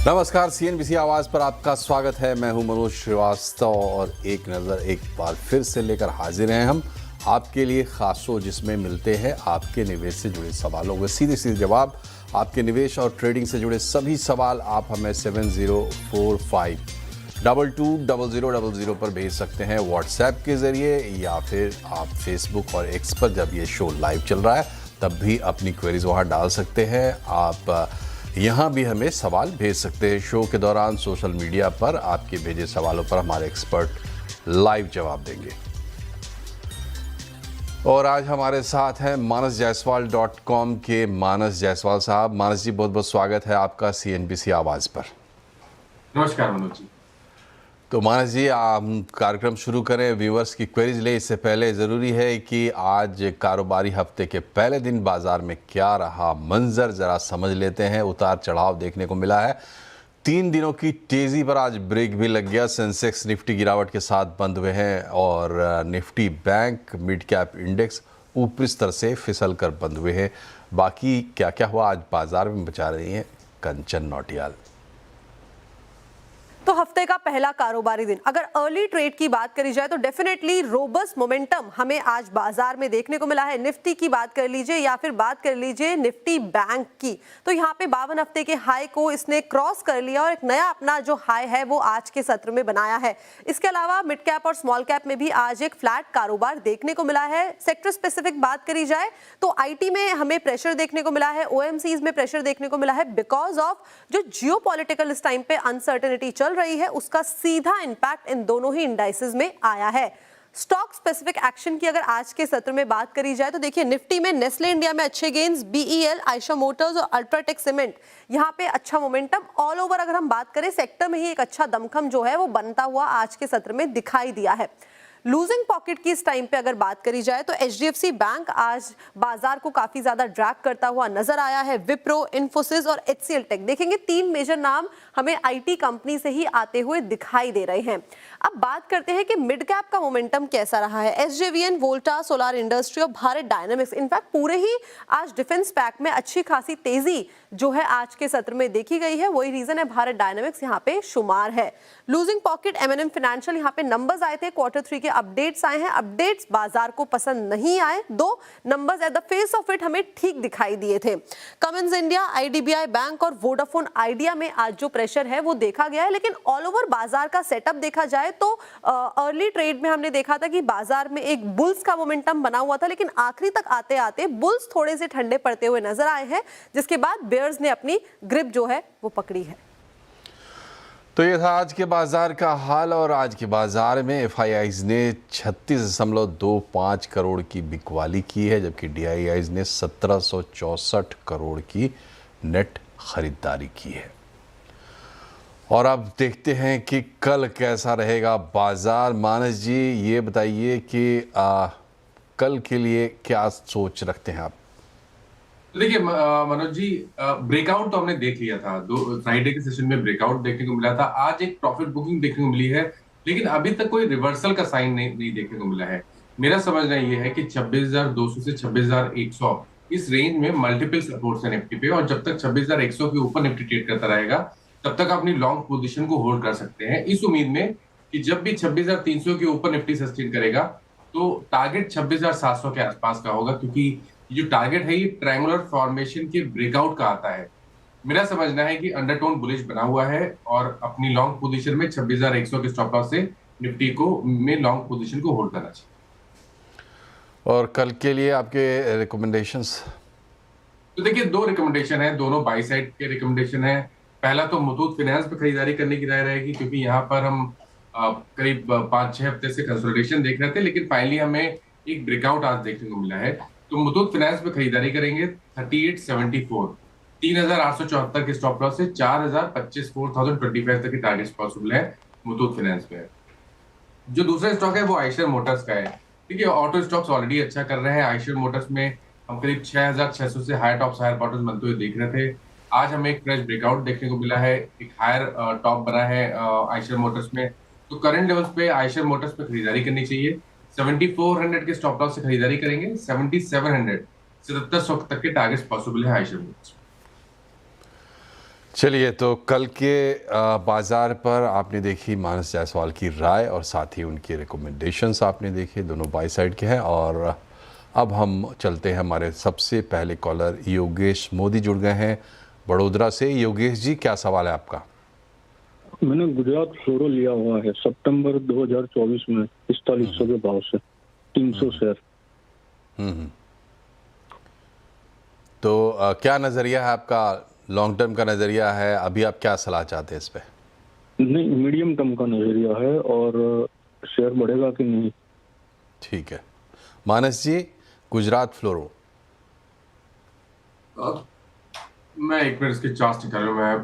नमस्कार, सीएनबीसी आवाज पर आपका स्वागत है। मैं हूं मनोज श्रीवास्तव और एक नज़र एक बार फिर से लेकर हाजिर हैं हम आपके लिए खास शो, जिसमें मिलते हैं आपके निवेश से जुड़े सवालों के सीधे सीधे जवाब। आपके निवेश और ट्रेडिंग से जुड़े सभी सवाल आप हमें 7045220000 पर भेज सकते हैं व्हाट्सएप के ज़रिए, या फिर आप फेसबुक और एक्स पर जब ये शो लाइव चल रहा है तब भी अपनी क्वेरीज वहाँ डाल सकते हैं। आप यहाँ भी हमें सवाल भेज सकते हैं। शो के दौरान सोशल मीडिया पर आपके भेजे सवालों पर हमारे एक्सपर्ट लाइव जवाब देंगे। और आज हमारे साथ हैं manasjaiswal.com के मानस जायसवाल साहब। मानस जी, बहुत बहुत स्वागत है आपका सीएनबीसी आवाज़ पर। नमस्कार मनोज जी। तो मानस जी, आप कार्यक्रम शुरू करें, व्यूअर्स की क्वेरीज ले। इससे पहले ज़रूरी है कि आज कारोबारी हफ्ते के पहले दिन बाज़ार में क्या रहा मंजर, ज़रा समझ लेते हैं। उतार चढ़ाव देखने को मिला है। 3 दिनों की तेज़ी पर आज ब्रेक भी लग गया। सेंसेक्स निफ्टी गिरावट के साथ बंद हुए हैं और Nifty bank mid cap index ऊपरी स्तर से फिसल कर बंद हुए हैं। बाकी क्या क्या हुआ आज बाज़ार में, बचा रही हैं कंचन नौटियाल। तो हफ्ते का पहला कारोबारी दिन अगर अर्ली ट्रेड की बात करी जाए तो डेफिनेटली रोबस्ट मोमेंटम हमें आज बाजार में देखने को मिला है। निफ्टी की बात कर लीजिए या फिर बात कर लीजिए निफ्टी बैंक की, तो यहाँ पे 52 हफ्ते के हाई को इसने क्रॉस कर लिया और एक नया अपना जो हाई है वो आज के सत्र में बनाया है। इसके अलावा मिड कैप और स्मॉल कैप में भी आज एक फ्लैट कारोबार देखने को मिला है। सेक्टर स्पेसिफिक बात करी जाए तो आईटी में हमें प्रेशर देखने को मिला है, ओएमसीज में प्रेशर देखने को मिला है बिकॉज ऑफ जो जियोपॉलिटिकल इस टाइम पे अनसर्टेनिटी चल रही है, उसका सीधा इंपैक्ट इन दोनों ही इंडाइसेस में आया है। स्टॉक स्पेसिफिक एक्शन की अगर आज के सत्र में बात करी जाए तो देखिए, निफ्टी में नेस्ले इंडिया में अच्छे गेन्स, बीईएल, आयशा मोटर्स और अल्ट्राटेक सीमेंट यहां पे अच्छा मोमेंटम। ऑल ओवर अगर हम बात करें सेक्टर में ही एक अच्छा दमखम जो है वो बनता हुआ आज के सत्र में दिखाई दिया है। लूजिंग पॉकेट की इस टाइम पे अगर बात करी जाए तो एचडीएफसी बैंक आज बाजार को काफी ज्यादा ड्रैग करता हुआ नजर आया है। विप्रो, इन्फोसिस और एचसीएल टेक, देखेंगे 3 मेजर नाम हमें आईटी कंपनी से ही आते हुए दिखाई दे रहे हैं। अब बात करते हैं कि मिड कैप का मोमेंटम कैसा रहा है। एसजेवीएन, वोल्टा, सोलार इंडस्ट्री और भारत डायनामिक्स, इनफैक्ट पूरे ही आज डिफेंस पैक में अच्छी खासी तेजी जो है आज के सत्र में देखी गई है। वही रीजन है भारत डायनामिक्स यहाँ पे शुमार है। लूजिंग पॉकेट एमएनएम फाइनेंशियल, यहाँ पे नंबर्स आए थे, Q3 के अपडेट्स आए हैं। अपडेट्स बाजार को पसंद नहीं आए। 2 numbers at the face of it हमें ठीक दिखाई दिए थे। कमिंस इंडिया, आईडीबीआई बैंक और वोडाफोन आइडिया में आज जो प्रेशर है वो देखा गया है। लेकिन ऑल ओवर बाजार का सेटअप देखा जाए तो अर्ली ट्रेड में हमने देखा था कि बाजार में एक बुल्स का मोमेंटम बना हुआ था, लेकिन आखिरी तक आते आते बुल्स थोड़े से ठंडे पड़ते हुए नजर आए हैं, जिसके बाद बेयर्स ने अपनी ग्रिप जो है वो पकड़ी है। तो ये था आज के बाजार का हाल। और आज के बाजार में एफआईआईज ने 36.25 करोड़ की बिकवाली की है, जबकि डीआईआईज ने 1764 करोड़ की नेट खरीदारी की है। और अब देखते हैं कि कल कैसा रहेगा बाजार। मानस जी, ये बताइए कि कल के लिए क्या सोच रखते हैं आप? देखिए मनोज जी, ब्रेकआउट तो हमने देख लिया था। फ्राइडे के सेशन में ब्रेकआउट देखने को मिला था। आज एक प्रॉफिट बुकिंग देखने को मिली है, लेकिन अभी तक कोई रिवर्सल का साइन नहीं देखने को मिला है। मेरा समझना ये है कि 26,200 से 26,100 इस रेंज में मल्टीपल सपोर्ट्स है निफ्टी पे, और जब तक 26,100 के ऊपर निफ्टी ट्रेड करता रहेगा तब तक अपनी लॉन्ग पोजीशन को होल्ड कर सकते हैं, इस उम्मीद में कि जब भी 26,300 के ऊपर निफ्टी सस्टेन करेगा तो टारगेट 26,700 के आसपास का होगा, क्योंकि जो टारगेट है ये ट्रायंगुलर फॉर्मेशन के ब्रेकआउट का आता है। मेरा समझना है कि अंडरटोन बुलिश बना हुआ है और अपनी लॉन्ग पोजीशन में 26,100 के स्टॉप लॉस से निफ्टी को में लॉन्ग पोजीशन को होल्ड करना चाहिए। और कल के लिए आपके रिकमेंडेशंस? तो देखिए, 2 रिकमेंडेशन है, दोनों बाई साइड के रिकमेंडेशन है। पहला तो मुथूट फाइनेंस पे खरीदारी करने की राय रहेगी, क्योंकि यहाँ पर हम करीब 5-6 हफ्ते से कंसोलिडेशन देख रहे थे, लेकिन फाइनली हमें एक ब्रेकआउट आज देखने को मिला है। तो मुथूट फाइनेंस पे खरीदारी करेंगे 3874, 3,874 के स्टॉप लॉस से 4,025 तक के टारगेट्स पॉसिबल है मुथूट फाइनेंस पे। जो दूसरा स्टॉक है वो आयशर मोटर्स का है। देखिए, ऑटो स्टॉक्स ऑलरेडी अच्छा कर रहे हैं। आयशर मोटर्स में हम करीब 6,600 से हायर टॉप्स हायर बॉटम्स बनते हुए देख रहे थे। आज हमें एक फ्रेश ब्रेकआउट देखने को मिला है, एक हायर टॉप बना है आयशर मोटर्स में। तो करंट लेवल्स पे आयशर मोटर्स पे खरीदारी करनी चाहिए। 7400 के स्टॉप लॉस से खरीदारी करेंगे। 7700 तक के टारगेट्स पॉसिबल है आयशर मोटर्स। चलिए, तो कल के बाज़ार पर आपने देखी मानस जायसवाल की राय और साथ ही उनकी रिकमेंडेशंस आपने देखे, दोनों बाई साइड के हैं। और अब हम चलते हैं, हमारे सबसे पहले कॉलर योगेश मोदी जुड़ गए हैं बड़ोदरा से। योगेश जी, क्या सवाल है आपका? मैंने गुजरात फ्लोरो लिया हुआ है सितंबर 2024 में 4500 के भाव से 300 शेयर। तो क्या नज़रिया है आपका? लॉन्ग टर्म का नज़रिया है, अभी आप क्या सलाह चाहते हैं इस पे? नहीं, मीडियम टर्म का नजरिया है और शेयर बढ़ेगा कि नहीं। ठीक है, मानस जी, गुजरात फ्लोरो। मैं एक मिनट इसके चार्ट निकाल लूं मैं।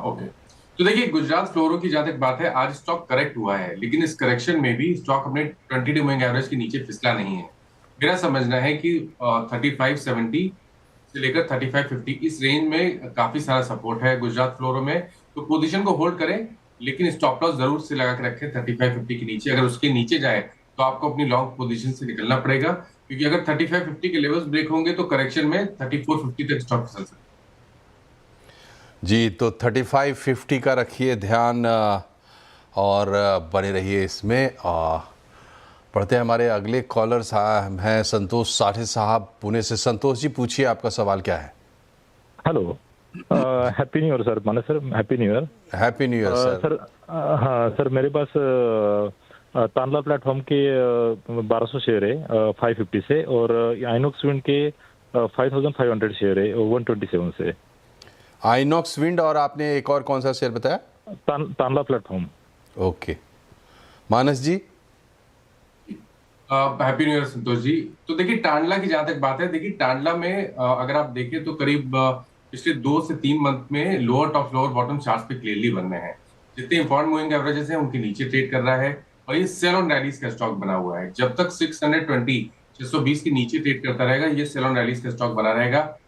ओके, तो देखिए गुजरात फ्लोरो की जहां तक बात है, आज स्टॉक करेक्ट हुआ है, लेकिन इस करेक्शन में भी स्टॉक अपने 20 डे मूविंग एवरेज के नीचे फिसला नहीं है। मेरा समझना है कि 3570 से लेकर 3550 इस रेंज में काफी सारा सपोर्ट है गुजरात फ्लोरो में। तो पोजीशन को होल्ड करें, लेकिन स्टॉप लॉस जरूर से लगा के रखें 3550 के नीचे। अगर उसके नीचे जाए तो आपको अपनी लॉन्ग पोजीशन से निकलना पड़ेगा, क्योंकि अगर 3550 के लेवल्स ब्रेक होंगे तो करेक्शन में 3450 तक स्टॉक फिसल सकता है। जी, तो 3550 का रखिए ध्यान और बने रहिए इसमें। पढ़ते हैं, हमारे अगले कॉलर साहब हैं संतोष साठे साहब पुणे से। संतोष जी, पूछिए, आपका सवाल क्या है? Hello, happy new year sir. माने sir, happy new year. Happy new year sir. Sir हाँ सर, मेरे पास तानला प्लेटफॉर्म के 1200 शेयर है 550 से, और आइनॉक्स विंड के 5500 शेयर है 127 से। आइनॉक्स विंड, और आपने एक और कौन सा शेयर बताया? तानला प्लेटफॉर्म। ओके, मानस जी। Happy new year Santosh ji. तो देखिए टांडला की जहां तक बात है, देखिए टांडला में अगर आप देखें तो करीब पिछले 2 से 3 मंथ में lower top lower bottom charts पे क्लियरली बन रहे हैं। जितने इंपॉर्टेंट मूविंग एवरेजेस हैं उनके नीचे ट्रेड कर रहा है, और ये सेल ऑन रैलीज का स्टॉक बना हुआ है। जब तक 620 के नीचे ट्रेड करता रहेगा, ये सेल ऑन रैलीज का स्टॉक बना रहेगा।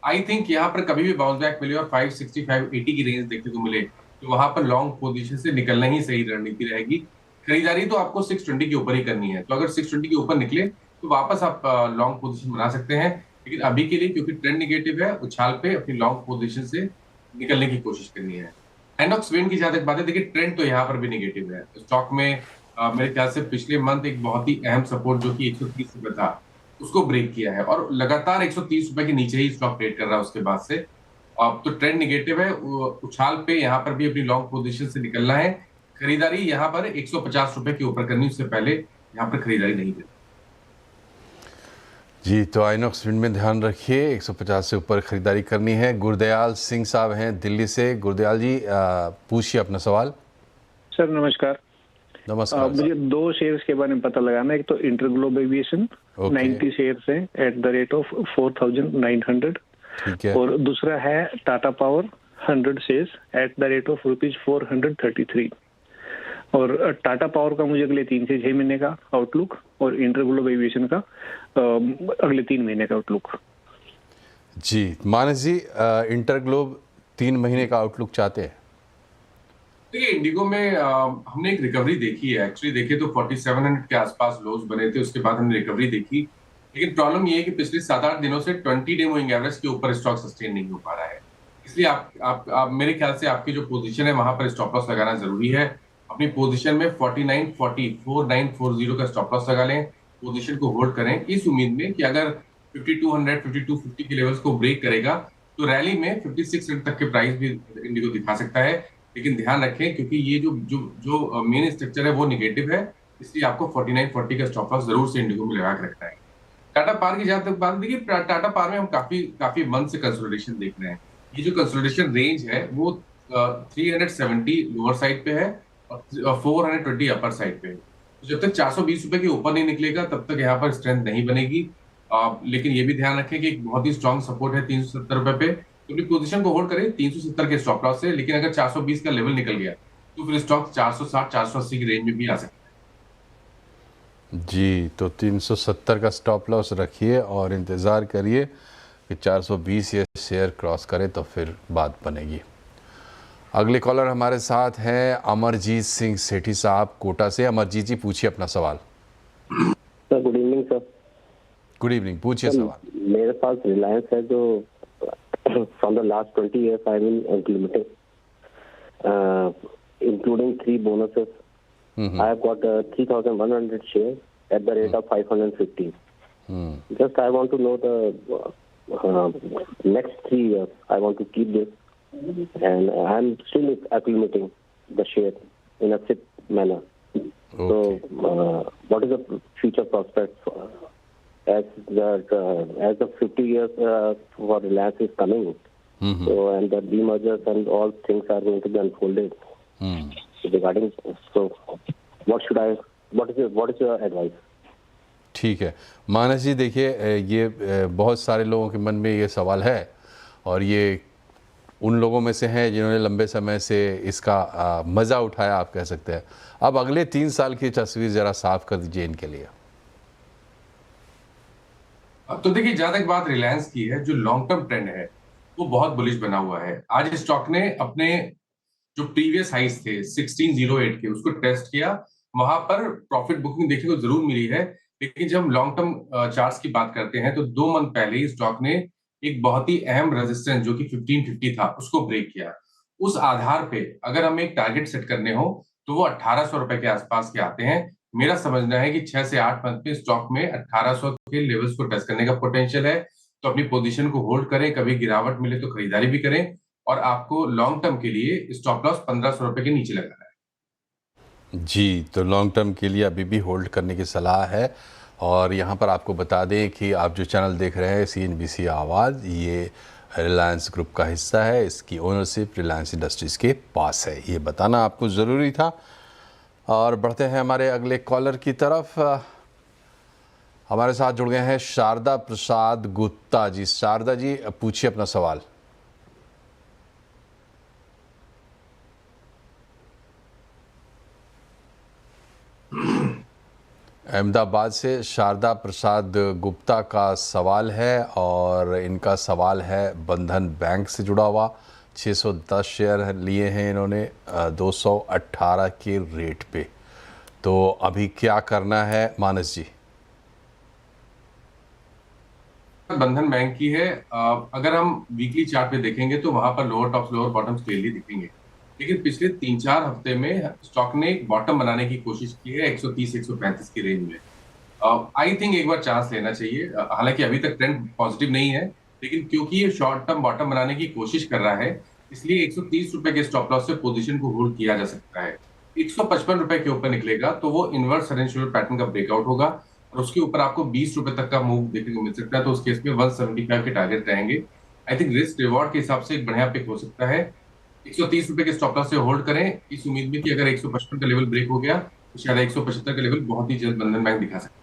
आई थिंक यहाँ पर कभी भी बाउंस बैक मिले और 560 580 की रेंज देखने को मिले, तो वहां पर लॉन्ग पोजीशन से निकलना ही सही रणनीति रहेगी। खरीदारी तो आपको 620 के ऊपर ही करनी है, तो अगर 620 के ऊपर निकले तो वापस आप लॉन्ग पोजीशन बना सकते हैं। लेकिन अभी के लिए क्योंकि ट्रेंड निगेटिव है, उछाल पे अपनी लॉन्ग पोजीशन से निकलने की कोशिश करनी है। आइनॉक्स विंड की जहां तक बात है, देखिए ट्रेंड तो यहाँ पर भी निगेटिव है। स्टॉक में मेरे ख्याल से पिछले मंथ एक बहुत ही अहम सपोर्ट जो कि 130 रुपए था, उसको ब्रेक किया है, और लगातार 130 रुपए के नीचे ही स्टॉक ट्रेड कर रहा है उसके बाद से। तो ट्रेंड निगेटिव है, उछाल पे यहाँ पर भी अपनी लॉन्ग पोजीशन से निकलना है। खरीदारी यहाँ पर 150 रुपए के ऊपर करनी, उससे पहले यहाँ पर खरीदारी नहीं करनी। जी, तो आइनॉक्स विंड में ध्यान रखिए, 150 से ऊपर खरीदारी करनी है। गुरदयाल सिंह साहब हैं दिल्ली से। गुरदयाल जी, पूछिए अपना सवाल। सर नमस्कार। नमस्कार। मुझे 2 शेयर्स के बारे में पता लगाना है। एक तो इंटरग्लोब एविएशन 90 शेयर्स हैं एट द रेट ऑफ 4900, ठीक है। और दूसरा है Tata power 100 shares at the rate of ₹433। और टाटा पावर का मुझे अगले 3 से 6 महीने का आउटलुक, और इंटरग्लोब एविएशन का अगले 3 महीने का आउटलुक। जी, मानस जी, इंटरग्लोब 3 महीने का आउटलुक चाहते हैं? देखिए इंडिगो में हमने एक रिकवरी देखी है। एक्चुअली देखे तो 4700 के आसपास लोज बने थे, उसके बाद हमने रिकवरी देखी। लेकिन प्रॉब्लम ये है कि पिछले 7-8 दिनों से 20 डे मूविंग एवरेज के ऊपर स्टॉक सस्टेन नहीं हो पा रहा है। इसलिए आप मेरे ख्याल से आपकी जो पोजीशन है वहां पर स्टॉप लॉस लगाना जरूरी है। अपनी पोजीशन में 4940 का स्टॉप लॉस लगा लें, पोजीशन को होल्ड करें, इस उम्मीद में कि अगर 5200 5250 के लेवल्स को ब्रेक करेगा तो रैली में 56 तक के प्राइस भी इंडिगो दिखा सकता है। लेकिन ध्यान रखें, क्योंकि ये जो मेन स्ट्रक्चर है वो निगेटिव है, इसलिए आपको 4940 का स्टॉप लॉस जरूर से इंडिगो में लगा के रखना है। टाटा पावर की जहां तक बात, देखिए टाटा पावर में हम काफी मंथ से कंसोलिडेशन देख रहे हैं। ये जो कंसोलिडेशन रेंज है वो 370 लोअर साइड पे है और 420 अपर साइड पे है। तो जब तक 420 रुपए के ऊपर नहीं निकलेगा तब तक यहाँ पर स्ट्रेंथ नहीं बनेगी। लेकिन ये भी ध्यान रखें कि एक बहुत ही स्ट्रॉन्ग सपोर्ट है 370 रुपए पे, तो अपनी पोजीशन को होल्ड करें 370 के स्टॉप लॉस से। लेकिन अगर 420 का लेवल निकल गया तो फिर स्टॉक 460 480 की रेंज में भी आ सकता है। जी, तो 370 का स्टॉप लॉस रखिए और इंतज़ार करिए कि 420 ये शेयर क्रॉस करे तो फिर बात बनेगी। अगले कॉलर हमारे साथ हैं अमरजीत सिंह सेठी साहब कोटा से। अमरजीत जी, पूछिए अपना सवाल। Sir good evening sir. Good evening, पूछिए सवाल। मेरे पास रिलायंस है जो from the last 20 years I've been implementing, including 3 bonuses. I have got 3,100 shares at the rate of 550. Just I want to know the next 3 years. I want to keep this, and I'm still accumulating the share in a SIP manner. So, what is the future prospects as the 50 years for Reliance is coming? So, and the demergers and all things are going to be unfolded. Regarding, so what is your advice? ठीक है मानस जी, देखिए ये बहुत सारे लोगों के मन में ये सवाल है और ये उन लोगों में से हैं जिन्होंने लंबे समय से इसका मज़ा उठाया, आप कह सकते हैं। अब अगले 3 साल की तस्वीर ज़रा साफ कर दीजिए इनके लिए। तो देखिए, जहां तक बात रिलायंस की है, जो लॉन्ग टर्म ट्रेंड है वो बहुत बुलिश बना हुआ है। आज स्टॉक ने अपने जो प्रीवियस हाइस थे 1608 के, उसको टेस्ट किया। वहां पर प्रॉफिट बुकिंग देखने को जरूर मिली है, लेकिन जब हम लॉन्ग टर्म चार्ट्स की बात करते हैं तो 2 मंथ पहले ही स्टॉक ने एक बहुत ही अहम रेजिस्टेंस जो कि 1550 था उसको ब्रेक किया। उस आधार पे अगर हमें एक टारगेट सेट करने हो तो वो 1800 रुपए के आसपास के आते हैं। मेरा समझना है कि 6 से 8 मंथ में स्टॉक में 1800 के लेवल्स को टच करने का पोटेंशियल है, तो अपनी पोजीशन को होल्ड करें, कभी गिरावट मिले तो खरीदारी भी करें, और आपको लॉन्ग टर्म के लिए स्टॉप लॉस 1500 रुपए के नीचे लगाना है। जी, तो लॉन्ग टर्म के लिए अभी भी होल्ड करने की सलाह है। और यहाँ पर आपको बता दें कि आप जो चैनल देख रहे हैं CNBC आवाज़, ये रिलायंस ग्रुप का हिस्सा है, इसकी ओनरशिप रिलायंस इंडस्ट्रीज़ के पास है, ये बताना आपको ज़रूरी था। और बढ़ते हैं हमारे अगले कॉलर की तरफ। हमारे साथ जुड़ गए हैं शारदा प्रसाद गुप्ता जी। शारदा जी, पूछिए अपना सवाल। अहमदाबाद से शारदा प्रसाद गुप्ता का सवाल है और इनका सवाल है बंधन बैंक से जुड़ा हुआ। 610 शेयर लिए हैं इन्होंने 218 के रेट पे, तो अभी क्या करना है मानस जी? बंधन बैंक की है। अगर हम वीकली चार्ट पे देखेंगे तो वहां पर lower tops lower bottoms clearly दिखेंगे, लेकिन पिछले 3-4 हफ्ते में स्टॉक ने एक बॉटम बनाने की कोशिश की है 130-135 की रेंज में। आई थिंक एक बार चांस लेना चाहिए। हालांकि अभी तक ट्रेंड पॉजिटिव नहीं है, लेकिन क्योंकि ये शॉर्ट टर्म बॉटम बनाने की कोशिश कर रहा है, इसलिए 130 रुपए के स्टॉप लॉस से पोजीशन को होल्ड किया जा सकता है। 155 रुपए के ऊपर निकलेगा तो वो इनवर्स सरेंशियल पैटर्न का ब्रेकआउट होगा और उसके ऊपर आपको 20 रुपए तक का मूव देखने को मिल सकता है, तो उस केस में 175 के टारगेट रहेंगे। आई थिंक रिस्क रिवॉर्ड के हिसाब से एक बढ़िया पिक हो सकता है। 130 रुपए के स्टॉप लॉस से होल्ड करें, इस उम्मीद में कि अगर 155 का लेवल ब्रेक हो गया तो शायद 175 का लेवल बहुत ही जल्द बंधन बैंक दिखा सकता है।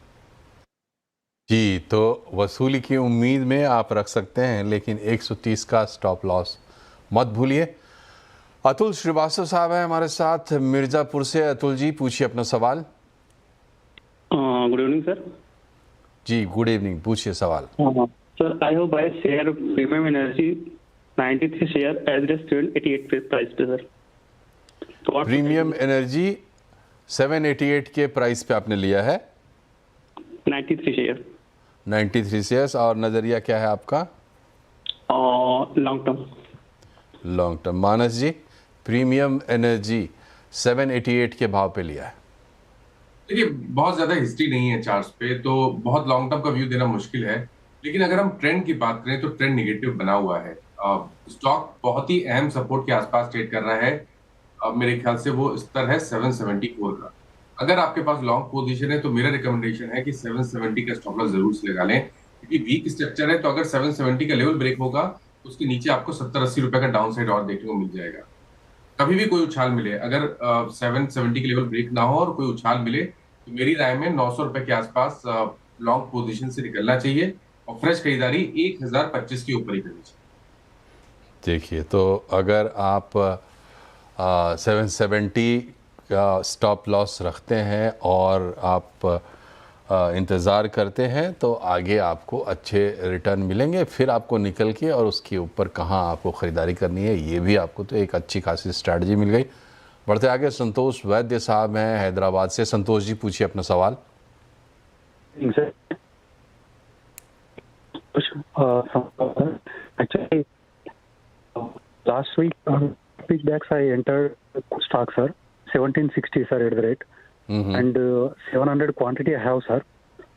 जी, तो वसूली की उम्मीद में आप रख सकते हैं, लेकिन 130 का स्टॉप लॉस मत भूलिए। अतुल श्रीवास्तव साहब हैं हमारे साथ मिर्ज़ापुर से। अतुल जी, पूछिए अपना सवाल। Good evening sir. जी, गुड इवनिंग, पूछिए सवाल। Sir, I have buy share premium energy 93 share as rate 88 price पे सर। तो प्रीमियम एनर्जी 788 के प्राइस पे आपने लिया है? 93 शेयर। 93 शेयर्स। और नज़रिया क्या है आपका? Long term. Long term. Manas ji, premium energy 788 के भाव पे लिया है। देखिए, बहुत ज्यादा हिस्ट्री नहीं है चार्ट्स पे, तो बहुत लॉन्ग टर्म का व्यू देना मुश्किल है, लेकिन अगर हम ट्रेंड की बात करें तो ट्रेंड निगेटिव बना हुआ है। स्टॉक बहुत ही अहम सपोर्ट के आसपास ट्रेड कर रहा है। मेरे ख्याल से वो स्तर है 774 का। अगर आपके पास लॉन्ग पोजीशन है तो मेरा रिकमेंडेशन है कि 770 का स्टॉप लॉस जरूर से लगा लें, क्योंकि वीक स्ट्रक्चर है, तो अगर 770 का लेवल ब्रेक होगा तो उसके नीचे आपको 70-80 रुपए का डाउन साइड और देखने को मिल जाएगा। कभी भी कोई उछाल मिले, अगर 770 के लेवल ब्रेक ना हो और कोई उछाल मिले, तो मेरी राय में 900 रुपए के आसपास लॉन्ग पोजीशन से निकलना चाहिए और फ्रेश खरीदारी 1025 के ऊपर ही करनी चाहिए। देखिए, तो अगर आप 770 का स्टॉप लॉस रखते हैं और आप इंतज़ार करते हैं तो आगे आपको अच्छे रिटर्न मिलेंगे। फिर आपको निकल के और उसके ऊपर कहाँ आपको ख़रीदारी करनी है, ये भी आपको तो एक अच्छी खासी स्ट्रैटेजी मिल गई। बढ़ते आगे, संतोष वैद्य साहब हैं हैदराबाद से। संतोष जी, पूछिए अपना सवाल। Actually last week, big backs I entered stock, sir. 1760, sir, at the rate. And 700 quantity I have, sir.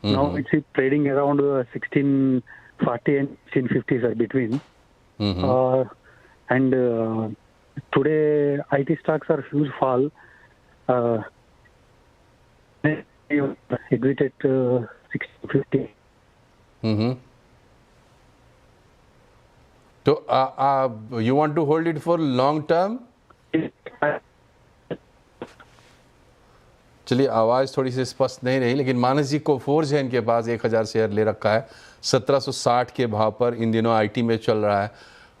Now it's trading around 1640 and 1650, sir, between. And today IT stocks are huge fall. Exit at 1650. तो you want to hold it for long term? चलिए, आवाज़ थोड़ी सी स्पष्ट नहीं रही, लेकिन मानस जी Coforge है इनके पास, 1000 शेयर ले रखा है 1760 के भाव पर, इन दिनों आईटी में चल रहा है,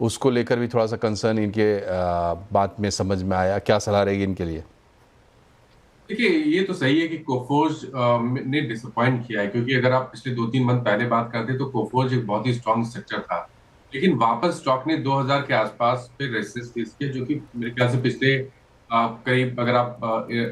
उसको लेकर भी थोड़ा सा कंसर्न इनके बात में समझ में आया। क्या सलाह रहेगी इनके लिए? देखिए, ये तो सही है कि कोफोर्ज ने डिसअपॉइंट किया है, क्योंकि अगर आप पिछले 2-3 मंथ पहले बात करते तो कोफोर्ज एक बहुत ही स्ट्रॉन्ग स्ट्रक्चर था, लेकिन वापस स्टॉक ने 2000 के आसपास पे रेजिस्टेंस फेस किया, जो कि मेरे ख्याल से पिछले करीब अगर आप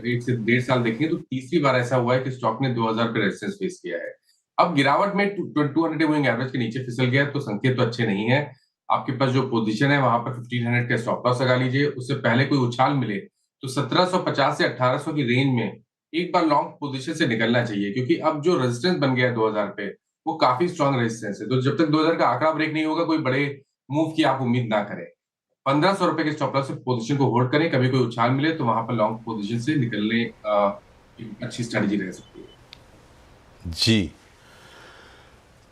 1 से 1.5 साल देखें तो तीसरी बार ऐसा हुआ है कि स्टॉक ने 2000 पे रेजिस्टेंस फेस किया है। अब गिरावट में 200 मूविंग एवरेज के नीचे फिसल गया, तो संकेत तो अच्छे नहीं है। आपके पास जो पोजीशन है वहां पर 1500 का स्टॉप लॉस लगा लीजिए, उससे पहले कोई उछाल मिले तो 1750 से 1800 की रेंज में एक बार लॉन्ग पोजीशन से निकलना चाहिए, क्योंकि अब जो रेजिस्टेंस बन गया है 2000 पे वो काफी स्ट्रॉन्ग रेजिस्टेंस है। तो जब तक 2000 का आंकड़ा ब्रेक नहीं होगा, कोई बड़े मूव की आप उम्मीद ना करें। 1500 रुपए के स्टॉप लॉस से पोजीशन को होल्ड करें, कभी कोई उछाल मिले तो वहां पर लॉन्ग पोजीशन से निकलने एक अच्छी स्ट्रेटजी रह सकती है। जी,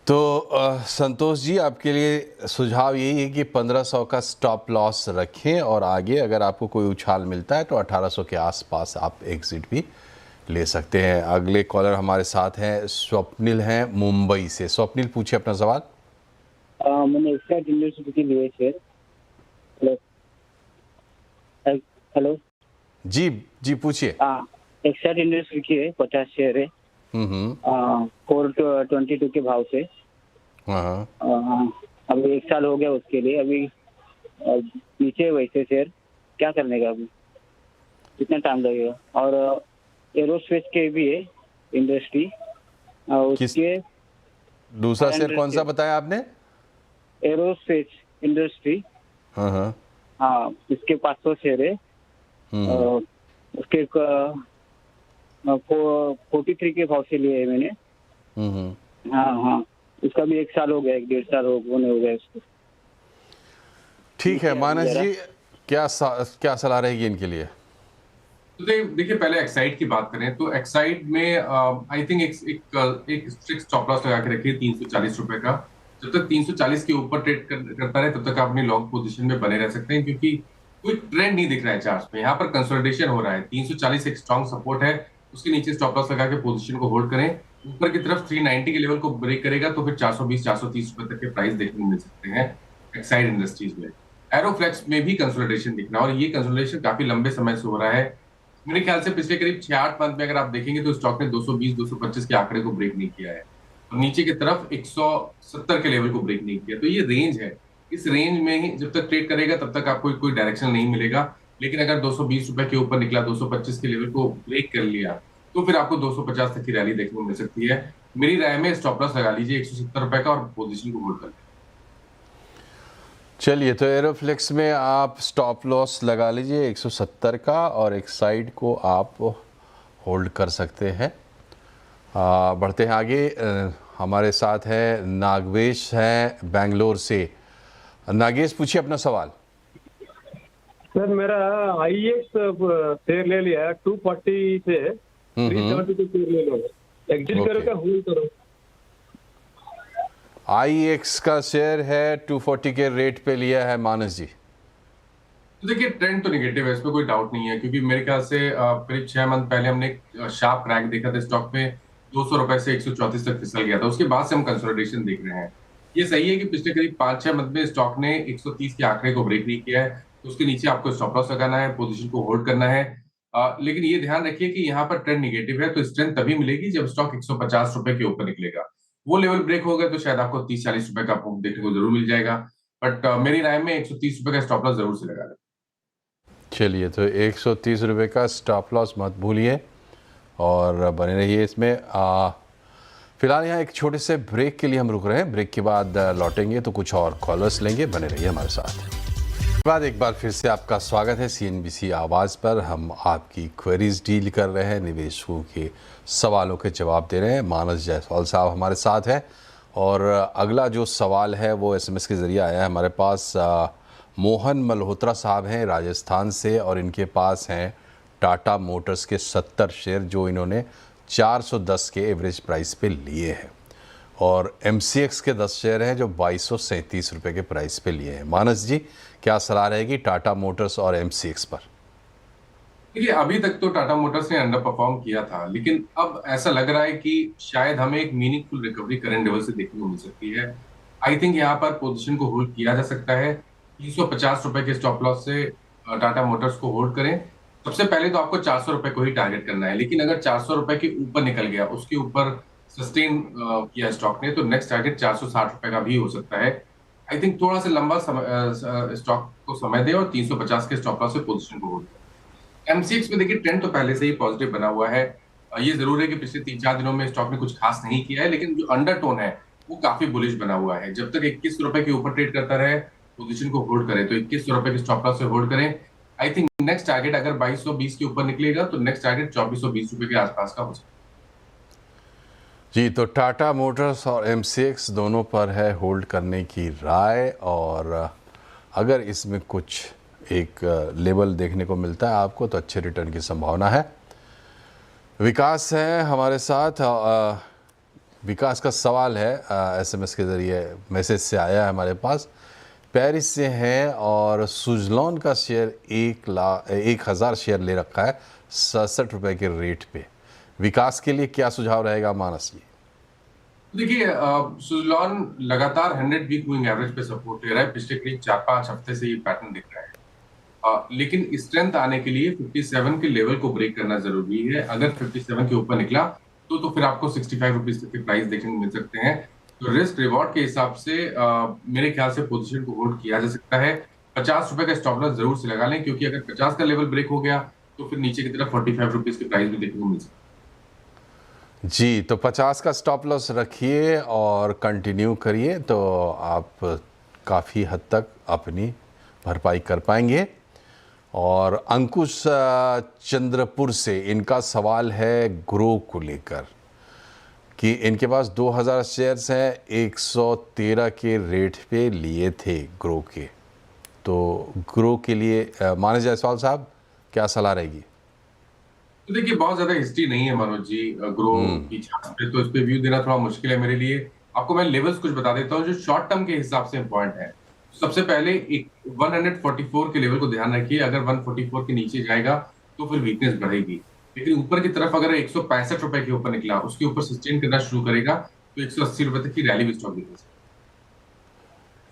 तो संतोष जी, आपके लिए सुझाव यही है कि 1500 का स्टॉप लॉस रखें और आगे अगर आपको कोई उछाल मिलता है तो 1800 के आसपास आप एग्जिट भी ले सकते हैं। अगले कॉलर हमारे साथ हैं, स्वप्निल हैं मुंबई से। स्वप्निल, पूछिए अपना सवाल। मैंने एक्साइड यूनिवर्सिटी के लिए शेयर। हेलो जी जी, पूछिए। एक्साइड यूनिवर्सिटी की है, 50 शेयर है, 422 के भाव से। अभी 1 साल हो गया उसके लिए, अभी नीचे वैसे शेयर क्या करने का, अभी कितना टाइम लगेगा? और एरोस्पेस के भी है इंडस्ट्री, उसके दूसरा शेयर कौन सा बताया आपने? Aerospace industry. हाँ, इसके 500 शेयर है, उसके 43 के भाव से लिए है मैंने। हाँ, उसका भी 1 साल हो गया, 1.5 साल होने हो गया इसको। ठीक है मानस जी, क्या सलाह रहेगी इनके लिए? तो देखिए, पहले एक्साइड की बात करें तो एक्साइड में आई थिंक एक स्ट्रिक्ट स्टॉप लॉस लगा के रखिए 340 रुपए का। जब तक 340 के ऊपर ट्रेड करता रहे तब तक आप अपनी लॉन्ग पोजीशन में बने रह सकते हैं, क्योंकि कोई ट्रेंड नहीं दिख रहा है चार्ट में। यहाँ पर कंसोलिडेशन हो रहा है, 340 एक स्ट्रॉन्ग सपोर्ट है, उसके नीचे स्टॉप लॉस लगा के पोजीशन को होल्ड करें। ऊपर की तरफ 390 के लेवल को ब्रेक करेगा तो फिर 420-430 रुपए तक के प्राइस देखने को मिल सकते हैं एक्साइड इंडस्ट्रीज में। एरोफ्लेक्स में भी कंसोलिडेशन दिखना, और ये कंसोलिडेशन काफी लंबे समय से हो रहा है। मेरे ख्याल से पिछले करीब 6-8 मंथ में अगर आप देखेंगे तो स्टॉक ने 220-225 के आंकड़े को ब्रेक नहीं किया है, और नीचे की तरफ 170 के लेवल को ब्रेक नहीं किया। तो ये रेंज है, इस रेंज में ही जब तक ट्रेड करेगा तब तक आपको कोई डायरेक्शन नहीं मिलेगा। लेकिन अगर 220 रुपए के ऊपर निकला, 225 के लेवल को ब्रेक कर लिया, तो फिर आपको 250 तक की रैली देखने को मिल सकती है। मेरी राय में स्टॉप लॉस लगा लीजिए 170 रुपए का और पोजीशन को होल्ड कर लीजिए। चलिए, तो एरोफ्लेक्स में आप स्टॉप लॉस लगा लीजिए 170 का, और एक साइड को आप होल्ड कर सकते हैं। बढ़ते हैं आगे। हमारे साथ है नागेश हैं बेंगलोर से। नागेश, पूछिए अपना सवाल। सर, मेरा IEX शेयर ले लिया है 240 से 372 शेयर ले लो, एग्जिट करो क्या होल्ड करो? IEX का शेयर है 240 के रेट पे लिया है मानस जी। तो देखिए, ट्रेंड तो नेगेटिव है, इसमें कोई डाउट नहीं है, क्योंकि मेरे ख्याल से करीब 6 मंथ पहले हमने एक शार्प क्रैक देखा था स्टॉक में, 200 रुपए से 134 तक फिसल गया था। उसके बाद से हम कंसोलिडेशन देख रहे हैं। ये सही है कि पिछले करीब 5-6 मंथ में स्टॉक ने 130 के आंकड़े को ब्रेक नहीं किया है, तो उसके नीचे आपको स्टॉप लॉस लगाना है, पोजीशन को होल्ड करना है। लेकिन ये ध्यान रखिए कि यहाँ पर ट्रेंड नेगेटिव है, तो स्ट्रेंथ तभी मिलेगी जब स्टॉक 150 रुपए के ऊपर निकलेगा। वो लेवल ब्रेक हो गया तो शायद आपको 30-40 रुपए का मूव देखने को जरूर मिल जाएगा, बट मेरी राय में 130 रुपए का स्टॉप लॉस जरूर से लगा लें। चलिए, तो 130 रुपए का स्टॉप लॉस मत भूलिए और बने रहिए इसमें। फिलहाल यहाँ एक छोटे से ब्रेक के लिए हम रुक रहे हैं। ब्रेक के बाद लौटेंगे तो कुछ और कॉलर्स लेंगे। बने रहिए हमारे साथ। बाद एक बार फिर से आपका स्वागत है CNBC आवाज़ पर। हम आपकी क्वेरीज डील कर रहे हैं, निवेशकों के सवालों के जवाब दे रहे हैं। मानस जायसवाल साहब हमारे साथ हैं और अगला जो सवाल है वो SMS के ज़रिए आया है हमारे पास। मोहन मल्होत्रा साहब हैं राजस्थान से और इनके पास हैं टाटा मोटर्स के 70 शेयर जो इन्होंने 410 के एवरेज प्राइस पे लिए हैं और MCX के 10 शेयर हैं जो 2237 रुपये के प्राइस पे लिए हैं। मानस जी, क्या सलाह रहेगी टाटा मोटर्स और MCX पर? देखिए, अभी तक तो टाटा मोटर्स ने अंडर परफॉर्म किया था, लेकिन अब ऐसा लग रहा है कि शायद हमें एक मीनिंगफुल रिकवरी करंट लेवल से देखने को मिल सकती है। आई थिंक यहाँ पर पोजीशन को होल्ड किया जा सकता है। 350 रुपए के स्टॉप लॉस से टाटा मोटर्स को होल्ड करें। सबसे पहले तो आपको 400 रुपए को ही टारगेट करना है, लेकिन अगर 400 रुपए के ऊपर निकल गया, उसके ऊपर सस्टेन किया स्टॉक ने, तो नेक्स्ट टारगेट 460 रुपए का भी हो सकता है। आई थिंक थोड़ा सा लंबा स्टॉक को समय दे और 350 के स्टॉप लॉस से पोजीशन को होल्ड करें। MCX में देखिए ट्रेंड तो पहले से ही पॉजिटिव बना हुआ है। ये जरूर है कि पिछले 3-4 दिनों में स्टॉक ने कुछ खास नहीं किया है, लेकिन जो अंडरटोन है वो काफी बुलिश बना हुआ है। जब तक 21 रुपए के ऊपर ट्रेड करता रहे, पोजीशन को होल्ड करें, तो 21 रुपए के स्टॉप लॉस से होल्ड करें। आई थिंक नेक्स्ट टारगेट अगर 2220 के ऊपर निकलेगा तो नेक्स्ट टारगेट 2420 रुपए के आसपास का हो सकता है। जी, तो टाटा मोटर्स और MCX दोनों पर है होल्ड करने की राय और अगर इसमें कुछ एक लेवल देखने को मिलता है आपको तो अच्छे रिटर्न की संभावना है। विकास है हमारे साथ। विकास का सवाल है SMS के ज़रिए मैसेज से आया है हमारे पास। पेरिस से हैं और सुजलॉन का शेयर 1000 शेयर ले रखा है 67 रुपये के रेट पे। विकास के लिए क्या सुझाव रहेगा मानस जी? देखिए, सुजलॉन लगातार 100 वीक मूविंग एवरेज पे सपोर्ट ले रहा है। पिछले करीब 4-5 हफ्ते से ये पैटर्न दिख रहा है, लेकिन स्ट्रेंथ आने के लिए 57 के लेवल को ब्रेक करना जरूरी है। अगर 57 के ऊपर निकला तो फिर आपको 65 रुपीज तक के प्राइस देखने को मिल सकते हैं। तो रिस्क रिवॉर्ड के हिसाब से मेरे ख्याल से पोजीशन को होल्ड किया जा सकता है। 50 रुपए का स्टॉप लॉस जरूर से लगा लें, क्योंकि अगर 50 का लेवल ब्रेक हो गया तो फिर नीचे की तरफ 45 रुपीज के प्राइस भी देखने को मिल सकता है। जी, तो 50 का स्टॉप लॉस रखिए और कंटिन्यू करिए तो आप काफ़ी हद तक अपनी भरपाई कर पाएंगे। और अंकुश चंद्रपुर से इनका सवाल है ग्रो को लेकर कि इनके पास 2000 शेयर्स हैं, 113 के रेट पे लिए थे ग्रो के। तो ग्रो के लिए मानस जायसवाल साहब क्या सलाह रहेगी? तो देखिए, बहुत ज्यादा हिस्ट्री नहीं है मनोज जी ग्रो की चार्ट पे, तो इस पे व्यू देना थोड़ा मुश्किल है मेरे लिए। आपको मैं लेवल्स कुछ बता देता हूँ जो शॉर्ट टर्म के हिसाब से इंपॉर्टेंट है। सबसे पहले एक 144 के लेवल को ध्यान रखिए। अगर 144 के नीचे जाएगा तो फिर वीकनेस बढ़ेगी, लेकिन ऊपर की तरफ अगर 165 रुपए के ऊपर निकला, उसके ऊपर सस्टेन करना शुरू करेगा तो 180 रुपए तक की रैली भी स्टॉक दिखा सकती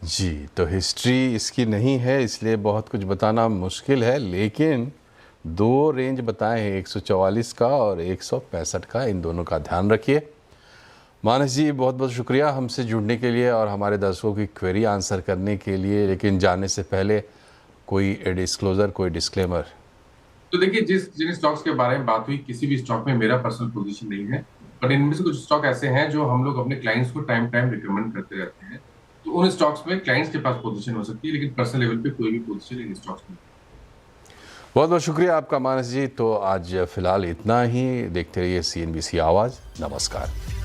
है। जी, तो हिस्ट्री इसकी नहीं है इसलिए बहुत कुछ बताना मुश्किल है, लेकिन 2 रेंज बताए हैं, 144 का और 165 का। इन दोनों का ध्यान रखिए। मानस जी, बहुत बहुत शुक्रिया हमसे जुड़ने के लिए और हमारे दर्शकों की क्वेरी आंसर करने के लिए। लेकिन जाने से पहले कोई डिस्क्लोजर, कोई डिस्क्लेमर? तो देखिए, जिन स्टॉक्स के बारे में बात हुई, किसी भी स्टॉक में मेरा पर्सनल पोजीशन नहीं है, बट इनमें से कुछ स्टॉक ऐसे हैं जो हम लोग अपने क्लाइंट्स को टाइम रिकमेंड करते रहते हैं। तो उन स्टॉक्स में क्लाइंट्स के पास पोजीशन हो सकती है, लेकिन पर्सनल लेवल पे कोई भी पोजीशन इन स्टॉक्स में। बहुत बहुत शुक्रिया आपका मानस जी। तो आज फिलहाल इतना ही। देखते रहिए CNBC आवाज़। नमस्कार।